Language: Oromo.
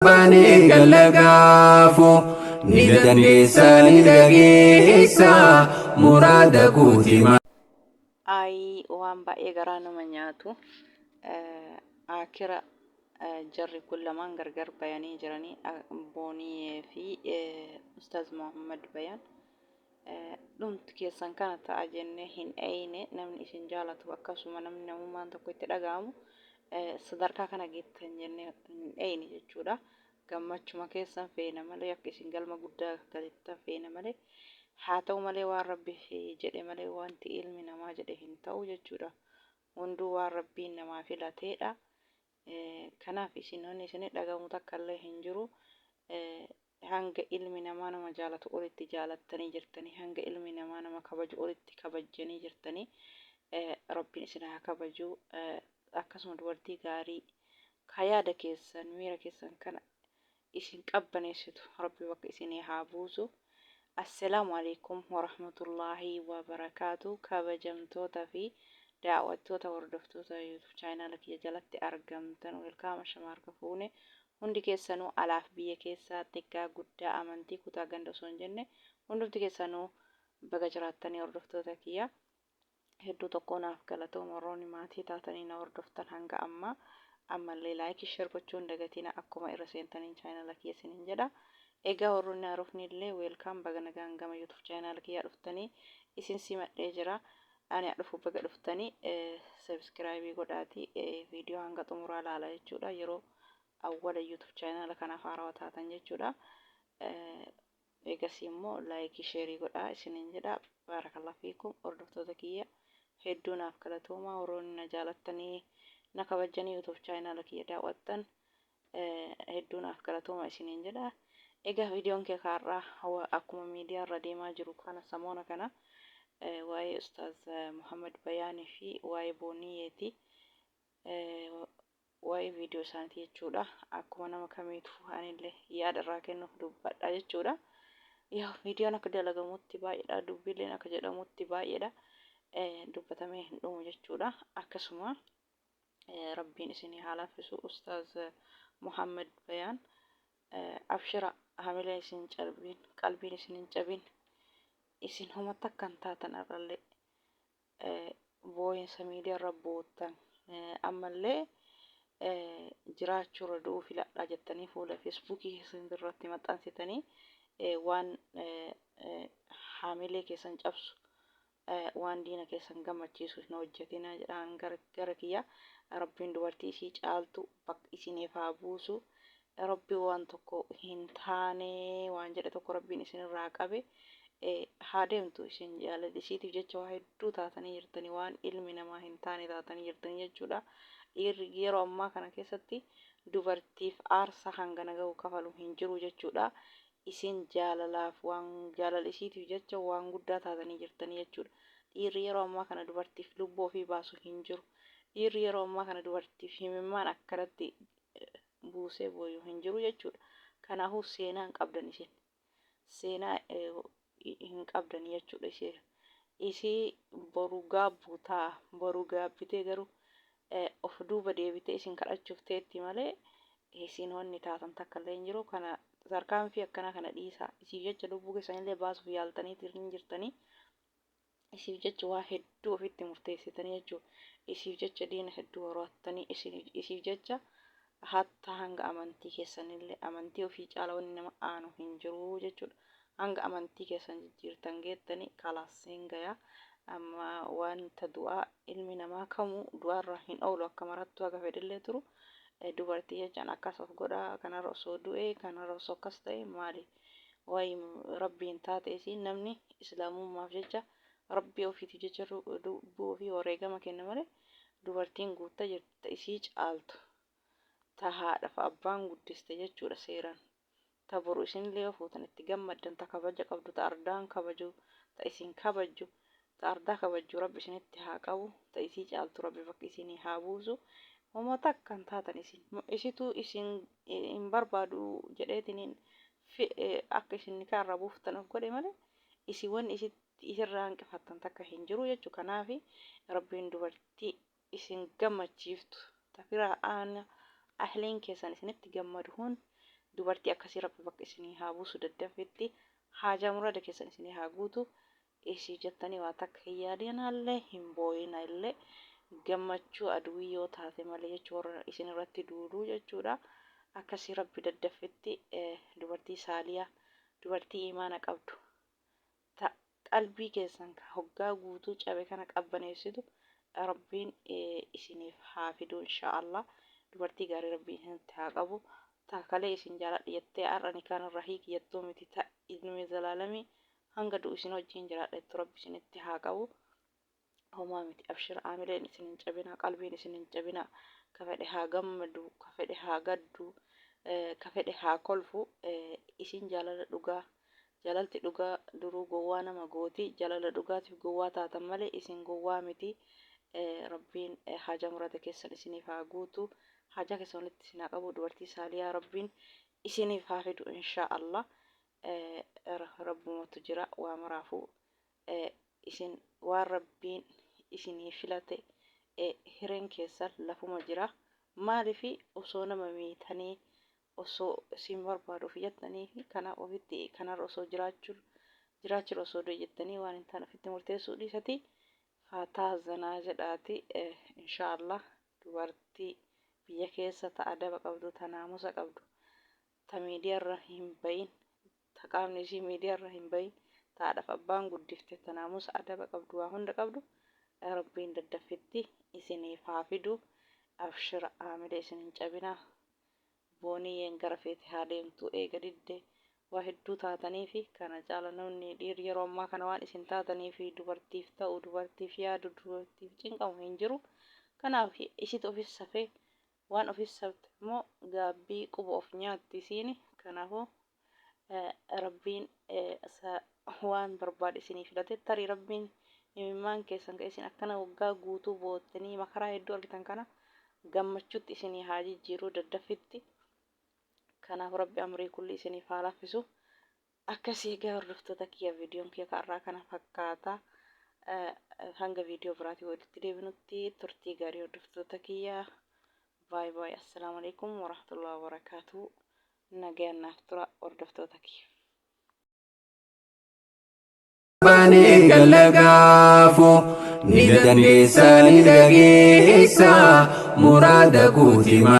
Bani galagaafu ni dandeessa ni dhageessa muraada guutima. Ai waan baay'ee garaa nama nyaatu akira jarri kun lamaan gargar bayanii jiranii Boonii fi Ustaaz Muhammad Bayaan dhumti keessan kana ta'a jennee hin eeyne namni isin jaalatu akkasuma namni namummaan tokko itti dhaga'amu sadarkaa kana geettan jennee hin eeyne jechuudha. Gammachuma keessan feena malee akka isin galma guddaa galittan feena malee haa ta'u malee waan rabbi jedhe malee wanti ilmi namaa jedhe hin ta'u jechuudha. Hunduu waan rabbiin namaa filateedha. Kanaaf isinoonni isin dhagahamu takka illee hin jiru. Hanga ilmi namaa nama jaalatu olitti jaalattanii jirtanii hanga ilmi namaa nama kabaju olitti kabajjanii jirtanii rabbiin isin haa kabaju. Akkasuma dubartii gaarii kayaada keessan miira keessan kana isin qabbaneessitu rabbi bakka isinii haa buusu. Assalaamu alaikum warahmatullaahi wabarakaatu. Kabajamtoota fi daawwattoota hordoftoota YouTube channel kiyya jalatti argamtan welkaama shamarka fuune hundi keessanuu alaaf biyya keessaa xiqqaa guddaa amantii kutaa ganda osoo hin jenne hundumti keessanuu baga jiraattanii hordoftoota kiyya hedduu tokko naaf galatooma warroonni maatii taatanii na hordoftan hanga ammallee laayikii sheer gochuun dagatina akkuma irra seentaniin channel kiyya isiniin jedha. Egaa warroonni haarofni illee welkaam baga nagaan gama YouTube channel kiyya dhuftanii isin simadhee jira. Ani dhufu baga dhuftanii subscribe godhaati viidiyoo hanga xumuraa ilaala jechuudha. Yeroo awwala YouTube channel kanaaf haarawaa taatan jechuudha. Egas immoo laayikii sheerii godhaa isiniin jedha. Baarakallahu fiikum hordoftoota kiyya hedduu naaf galatooma warroonni na jaalattanii na kabajanii YouTube channel kiyya daawwattan hedduu naaf galatooma isiniin jedha. Egaa viidiyoon kee kaarraa akkuma miidiyaa irra deemaa jiru kana samoona kana waa'ee Ustaaz Muhammad Bayaanii fi waa'ee Booniyeeti waa'ee viidiyoo isaaniiti jechuudha. Akkuma nama kamiitu anillee yaada irraa kennuuf dubbadha jechuudha. Yaa viidiyoon akka dalagamutti baay'eedha dubbileen akka jedhamutti baay'eedha dubbatamee hin dhumu jechuudha. Akkasuma rabbiin isinii haa laaffisu Ustaaz Muhammad Bayaan abshira hamilee isin calbiin qalbiin isin hin cabin isin homatti akkan taatan irrallee booyinsa miidiyaa irra boottan ammallee jiraachuu irra du'uu filadhaa jettanii fuula feesbuukii isin irratti maxxansitanii waan hamilee keessan cabsu waan diina keessan gammachiisu hin hojjetina jedhaan gara kiyya rabbiin dubartii isii caaltu bakka isiniif haa buusu. Rabbi waan tokko hin taane waan jedhe tokko rabbiin isin irraa qabe haa deemtu isin jaaladhisiitiif jecha waa hedduu taatanii jirtanii waan ilmi namaa hin taane taatanii jirtanii jechuudha. Yeroo ammaa kana keessatti dubartiif aarsaa hangana ga'u kafalu hin jiru jechuudha. Isin jaalalaaf waan jaaladhisiitiif jecha waan guddaa taatanii jirtanii jechuudha. Dhiirri yeroo ammaa kana dubartiif lubbuu ofii baasu hin jiru. Dhiirri yeroo ammaa kana dubartiif himimmaan akkanatti buusee booyu hin jiru jechuudha. Kanaafuu seenaa hin qabdan isin. Seenaa hin qabdan jechuudha isii boru gaabbuu ta'a. Boru gaabbitee garuu of duuba deebitee isin kadhachuuf teetti malee isin wanni taatan takka illee hin jiru. Kana tarkaanfii akkanaa kana dhiisaa. Isiif jecha lubbuu keessanillee baasuuf yaaltanii jirtanii. Isiif jecha waa hedduu ofitti murteessitanii jechuudha. Isiif jecha diina hedduu horaattanii isiif jecha hatta hanga amantii keessanillee amantii ofii caala wanni nama aanu hin jiru jechuudha. Hanga amantii keessan jijjiirtan geettanii kalaaseen gayaa amma wanta du'aa ilmi namaa kamuu du'aarra hin oolu akka marattu haga fedhillee turu dubartii jechaan akkas of godhaa kanarra osoo du'ee kanarra osoo akkas ta'e maali wayi rabbiin taate isiin namni islaamummaaf jecha rabbii ofiitiif jecha lubbuu ofii wareegama kenna malee dubartiin guutta jirta isii caaltu. Ta haadhaaf abbaan guddiste jechuudha seeraan. Ta boru isinillee yoo fuutan itti gammaddan ta kabaja qabdu ta ardaan kabaju ta isin kabaju ta ardaa kabaju rabbi isinitti haa qabu ta isii caaltu rabbi bakka isinii haa buusu. Uummata akkan taatan isitu isin hin barbaadu jedheetiniin akka isin kaarra buuftan of godhe malee isin wanni isirraa hanqifattan takka hin jiru jechuudha. Kanaaf rabbiin dubartii isin gammachiiftu ta firaa ahliin keessan isinitti gammadu dubartii akkasii rabbi bakka isinii haa buusu daddafetti haajaa murada keessan isinii haa guutu isii jettanii waa takka hin yaadinaallee hin boo'inallee gammachuu aduwii yoo taate malee jechuudha isin irratti duuduu jechuudha. Akkasii rabbi daddafetti dubartii saaliyaa dubartii imaana qabdu qalbii keessan hoggaa guutuu cabe kana qabbaneessitu rabbiin isiniif haa fidu inshaallah. Dubartii gaarii rabbiin isinitti haa qabu. Taakalee isin jaaladha jettee har'ani kan irra hiikiyyattuu miti ilmi zalaalamii hanga du'u isin wajjin jiraadha rabbi isinitti haa qabu. Homaa miti abshira aamileen isin hin cabina qalbiin isin hin cabina ka fedhe haa gammadu ka fedhe haa gaddu ka fedhe haa kolfu isin jaalala dhugaa jaalalti dhugaa duruu gowwaa nama gooti jaalala dhugaatiif gowwaa taatan malee isin gowwaa miti. Rabbiin haajaa murada keessan isiniif haa guutu haajaa keessan walitti isin haa qabu. Dubartii saaliyaa rabbiin isiniif haa fidu inshaallah. Rabbumatu jira waa maraafuu isin waan rabbiin isinii filate hireen keessan lafuma jira. Maaliifi osoo nama miitanii osoo isin barbaaduuf jettanii kana ofitti kanarra osoo jiraachuu osoo jettanii waan hin taane ofitti murteessuu dhiisati faataa zanaa jedhaati inshaallah. Dubartii biyya keessa ta adaba qabdu ta naamusa qabdu ta miidiyaarra hin bayin ta qaamni isii miidiyaarra hin bayin taadhaaf abbaan guddifte ta naamusa adaba qabdu waa hunda qabdu rabbiin daddafetti isiniif haa fidu. Abshira aamile isin hin cabina booniyyeen gara feete haa deemtu eega didde waa hedduu taatanii fi kana caala namni dhiirri yeroo ammaa kana waan isin taatanii fi dubartiif ta'u dubartiif yaadu dubartiif cinqamu hin jiru. Kanaaf isitu ofis safee waan ofis safte immoo gaabbii quba of nyaatti isiini. Kanaafuu rabbiin waan barbaade isinii filate tarii rabbiin imimmaan keessan ka isin akkana waggaa guutuu boottanii makaraa hedduu argitan kana gammachuutti isinii haa jijjiiruu daddaffitti. Kanaaf rabbi amrii kulli isiniif haa laaffisu. Akkasii egaa hordoftoota kiyya viidiyoon kiyya kanarraa kana fakkaata. Hanga viidiyoo biraatii walitti deebinutti turtii gaarii hordoftoota kiyya. Baay baay. Assalaamu alaikum warahmatullahi wabarakaatuh. Nagayaan naaf tura hordoftoota kiyya. Bani galagaafu ni dandeessa ni dhageessa muraada guutima.